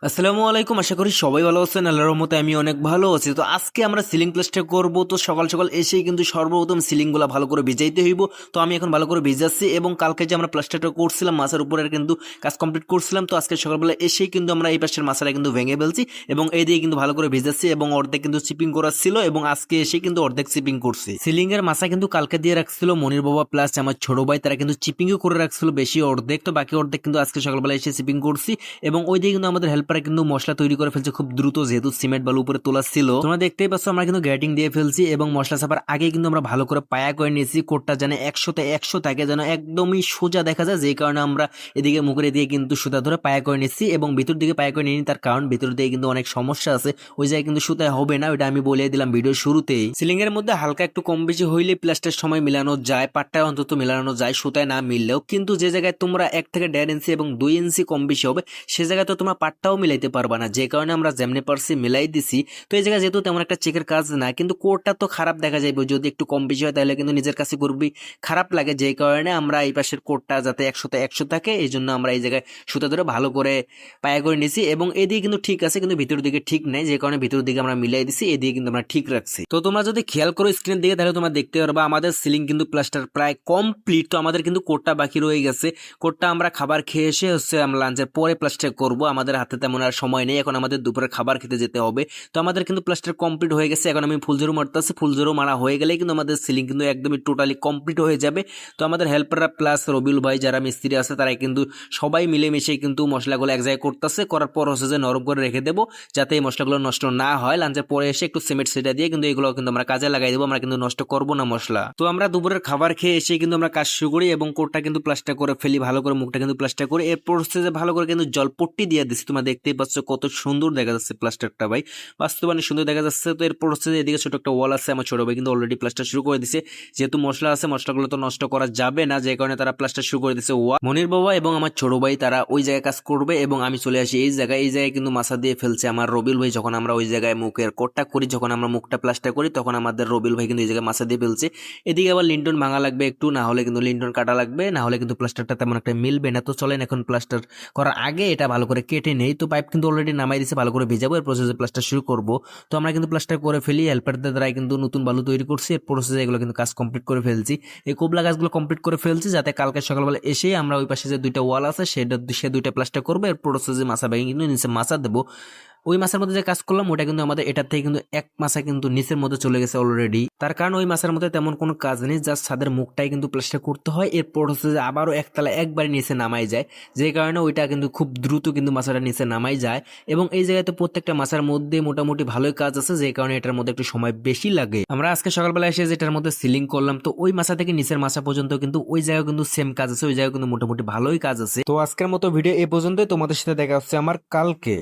আসসালামু আলাইকুম, আশা করি সবাই ভালো আছেন। আল্লাহর রহমতে আমি অনেক ভালো আছি। তো আজকে আমরা সিলিং প্লাস্টার করব। তো সকাল সকাল এসেই কিন্তু সর্বপ্রথম সিলিংগুলো ভালো করে ভিজাইতে হইব। তো আমি এখন ভালো করে ভিজাচ্ছি এবং কালকে যে আমরা প্লাস্টারটা করছিলাম মাছের উপরে কিন্তু কাজ কমপ্লিট করছিলাম। তো আজকে সকালবেলা এসেই কিন্তু আমরা এই পাশের মাছটা কিন্তু ভেঙে ফেলছি এবং এই দিয়ে কিন্তু ভালো করে ভিজাচ্ছি এবং অর্ধেক কিন্তু চিপিং করা ছিল এবং আজকে এসে কিন্তু অর্ধেক চিপিং করছি। সিলিং এর মাছা কিন্তু কালকে দিয়ে রাখছিল মনির বাবা প্লাস আমার ছোট ভাই, তারা কিন্তু চিপিংও করে রাখছিল বেশি অর্ধেক। তো বাকি অর্ধেক কিন্তু আজকে সকালবেলা এসে চিপিং করছি এবং ওই দিয়ে কিন্তু আমাদের হেল্পারে কিন্তু মশলা তৈরি করে ফেলছে খুব দ্রুত, যেহেতু সিমেন্ট বালু উপরে তোলা ছিল। তোমরা দেখতেই পাচ্ছ আমরা কিন্তু গ্যাটিং দিয়ে ফেলছি এবং মশলা চাপার আগে কিন্তু আমরা ভালো করে পায়া করে নিয়েছি। কোটটা যেন 100-100 থাকে, যেন একদমই সোজা দেখা যায়, যেই কারণে আমরা এদিকে মুখরে দিয়ে কিন্তু সুতা ধরে পায়া করে নিচ্ছি এবং ভিতর দিকে পায়া করে নিই। তার কারণ ভিতর দিকে কিন্তু অনেক সমস্যা আছে, ওই জায়গায় কিন্তু সুতায় হবে না, ওইটা আমি বলে দিলাম ভিডিওর শুরুতেই। সিলিং এর মধ্যে হালকা একটু কম বেশি হইলে প্লাস্টার সময় মিলানো যায়, পাটটা অন্তত মিলানো যায় সুতায় না মিললেও। কিন্তু যে জায়গায় তোমরা 1 থেকে 1.5 ইঞ্চি এবং 2 ইঞ্চি কম বেশি হবে সে জায়গায় তো তোমরা পাটটাও মিলাইতে পারবা না, যে কারণে আমরা যেমনি পারছি মিলাই দিছি। তো এই জায়গায় যেহেতু তেমন একটা চেকের কাজ না, কিন্তু কোডটা তো খারাপ দেখা যাবে যদি একটু কম বেশি হয়, তাহলে কিন্তু নিজের কাছে করবি খারাপ লাগে, যে কারণে আমরা এই পাশের কোডটা যাতে 100-100 থাকে এই জন্য আমরা এই জায়গায় সুতা ধরে ভালো করে পায়া করে নিছি এবং এদিকে কিন্তু ঠিক আছে, কিন্তু ভিতর দিকে ঠিক নাই, যে কারণে ভিতর দিকে আমরা মিলাই দিছি, এদিকে কিন্তু আমরা ঠিক রাখছি। তো তোমরা যদি খেয়াল করো স্ক্রিনের দিকে, তাহলে তোমরা দেখতে পারবা আমাদের সিলিং কিন্তু প্লাস্টার প্রায় কমপ্লিট। তো আমাদের কিন্তু কোডটা বাকি রয়ে গেছে। কোডটা আমরা খাবার খেয়ে এসে আমরা লাঞ্চের পরে প্লাস্টার করব, আমাদের হাতে তেমন আর সময় নেই, এখন আমাদের দুপুরে খাবার খেতে যেতে হবে। তো আমাদের কিন্তু প্লাস্টার কমপ্লিট হয়ে গেছে, এখন আমি ফুলঝুরু মারতেছি। ফুলঝুরু মারা হয়ে গেলে কিন্তু আমাদের সিলিং কিন্তু একদমই টোটালি কমপ্লিট হয়ে যাবে। তো আমাদের হেল্পাররা প্লাস রবিউল ভাই যারা মিস্ত্রি আছে তারা কিন্তু সবাই মিলেমিশে কিন্তু মশলাগুলো এক জায়গায় করতেছে, করার পর হচ্ছে যে নরম করে রেখে দেবো যাতে এই মশলাগুলো নষ্ট না হয়। লাঞ্চের পরে এসে একটু সিমেন্ট সেটা দিয়ে কিন্তু এগুলো কিন্তু আমরা কাজে লাগাই দেবো, আমরা কিন্তু নষ্ট করবো না মশলা। তো আমরা দুপুরের খাবার খেয়ে এসে কিন্তু আমরা কাজ শুরু করি এবং কোটটা কিন্তু প্লাস্টার করে ফেলি, ভালো করে মুখটা কিন্তু প্লাস্টার করে এরপর হচ্ছে যে ভালো করে কিন্তু জলপট্টি দিয়ে দিচ্ছি। তোমরা দেখতেই পাচ্ছ কত সুন্দর দেখা যাচ্ছে প্লাস্টারটা ভাই, বাস্তবায়ন সুন্দর দেখা যাচ্ছে। তো এরপর হচ্ছে যে এদিকে ছোট একটা ওয়াল আছে, আমার ছোট ভাই কিন্তু অলরেডি প্লাস্টার শুরু করে দিছে, যেহেতু মশলা আছে মশলাগুলো তো নষ্ট করা যাবে না, যে কারণে তারা প্লাস্টার শুরু করে দিছে। ওয়া মনির বাবা এবং আমার ছোট ভাই তারা ওই জায়গায় কাজ করবে এবং আমি চলে আসি এই জায়গায়। এই জায়গায় কিন্তু মাছা দিয়ে ফেলছে আমার রবিউল ভাই। যখন আমরা ওই জায়গায় মুখের কোটটা করি, যখন আমরা মুখটা প্লাস্টার করি, তখন আমাদের রবিউল ভাই কিন্তু এই জায়গায় মাছা দিয়ে ফেলছে। এদিকে আবার লিন্টন ভাঙা লাগবে একটু, না হলে কিন্তু লিন্টন কাটা লাগবে, না হলে কিন্তু প্লাস্টারটা তেমন একটা মিলবে না। তো চলেন এখন প্লাস্টার করার আগে এটা ভালো করে কেটে নেই। তো পাইপ কিন্তু অলরেডি নামাই দিছে, ভালো করে ভেজাবো, এর প্রসেসে প্লাস্টার শুরু করব। তো আমরা কিন্তু প্লাস্টার করে ফেলি, হেল্পারদের দ্বারা কিন্তু নতুন বালু তৈরি করছি, এর প্রসেসে এগুলো কিন্তু কাজ কমপ্লিট করে ফেলছি। এই কোবলা গাছগুলো কমপ্লিট করে ফেলছি যাতে কালকে সকালবেলা এসে আমরা ওই পাশে যে দুইটা ওয়াল আছে সে দুইটা প্লাস্টার করবো, এর প্রসেসে মাছা ভেঙে কিন্তু নিচে মাছা দেবো। ওই মাছের মধ্যে যে কাজ করলাম ওটা কিন্তু আমাদের এটার থেকে কিন্তু এক মাছা কিন্তু নিচের মধ্যে চলে গেছে অলরেডি। তার কারণ ওই মাছের মধ্যে তেমন কোনো কাজ নেই, জাস্ট ছাদের মুখটাই কিন্তু প্লাস্টার করতে হয়, এরপর হচ্ছে যে আবারও একতলা একবারে নিচে নামাই যায়, যে কারণে ওইটা কিন্তু খুব দ্রুত কিন্তু মাছটা নিচে নামাই যায়। এবং এই জায়গাতে প্রত্যেকটা মাছের মধ্যে মোটামুটি ভালোই কাজ আছে, যে কারণে এটার মধ্যে একটু সময় বেশি লাগে। আমরা আজকে সকালবেলা এসে যেটার মধ্যে সিলিং করলাম, তো ওই মাছা থেকে নিচের মাছা পর্যন্ত কিন্তু ওই জায়গায় কিন্তু সেম কাজ আছে, ওই জায়গায় কিন্তু মোটামুটি ভালোই কাজ আছে। তো আজকের মতো ভিডিও এই পর্যন্তই, তোমাদের সাথে দেখা হচ্ছে আমার কালকে।